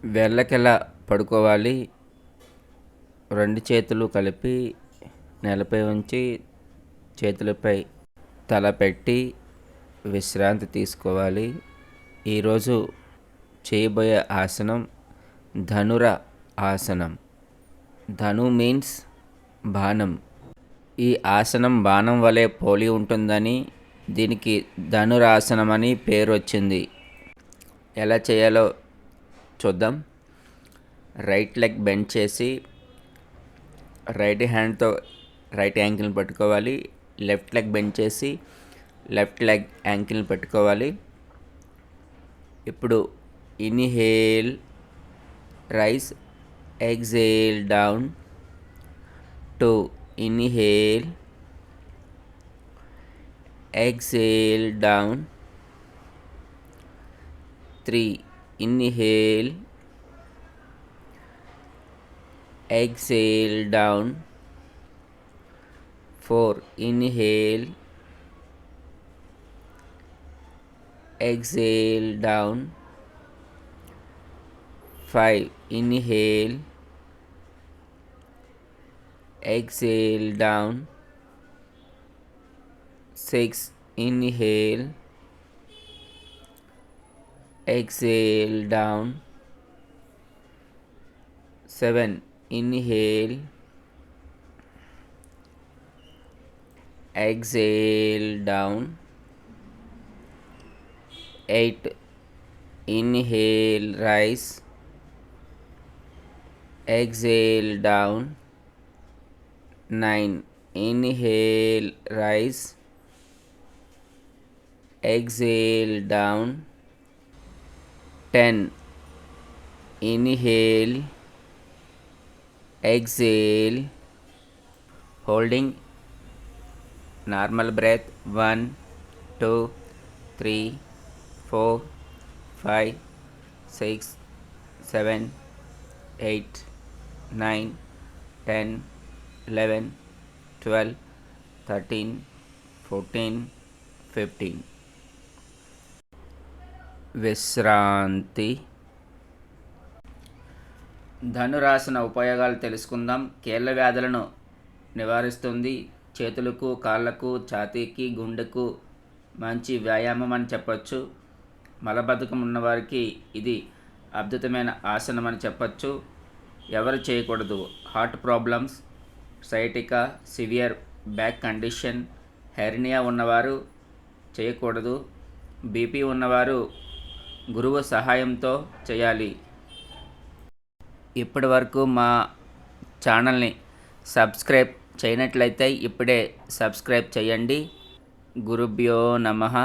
వేళ్ళకెలా పడుకోవాలి. రెండు చేతులు కలిపి నేలపై ఉంచి చేతులపై తల పెట్టి విశ్రాంతి తీసుకోవాలి. ఈరోజు చేయబోయే ఆసనం ధనుర ఆసనం. ధను మీన్స్ బాణం. ఈ ఆసనం బాణం వలె పోలి ఉంటుందని దీనికి ధనురాసనం అని పేరు వచ్చింది. ఎలా చేయాలో చూద్దాం. రైట్ లెగ్ బెండ్ చేసి రైట్ హ్యాండ్తో రైట్ యాంకిల్ని పట్టుకోవాలి. లెఫ్ట్ లెగ్ బెండ్ చేసి లెఫ్ట్ లెగ్ యాంకిల్ని పట్టుకోవాలి. ఇప్పుడు inhale, raise, exhale down. 2 inhale, exhale down. 3 inhale, exhale down. 4 inhale, exhale down. 5 inhale, exhale down. 6 inhale, exhale down. 7 inhale, exhale down. 8 inhale, rise, exhale down. 9 inhale, rise, exhale down. 10 inhale, exhale, holding normal breath. 1 2 3 4 5 6 7 8 9 10 11 12 13 14 15. విశ్రాంతి. ధనురాసన ఉపయోగాలు తెలుసుకుందాం. కీళ్ళ వ్యాధులను నివారిస్తుంది. చేతులకు, కాళ్ళకు, ఛాతీకి, గుండెకు మంచి వ్యాయామం అని చెప్పచ్చు. మలబద్ధకం ఉన్నవారికి ఇది అద్భుతమైన ఆసనం అని చెప్పచ్చు. ఎవరు చేయకూడదు? Heart problems, సైటికా, severe back condition, hernia ఉన్నవారు చేయకూడదు. బీపీ ఉన్నవారు గురువు సహాయంతో చేయాలి. ఇప్పటి వరకు మా ఛానల్ని సబ్స్క్రైబ్ చేయనట్లయితే ఇప్పుడే సబ్స్క్రైబ్ చేయండి. గురుభ్యో నమః.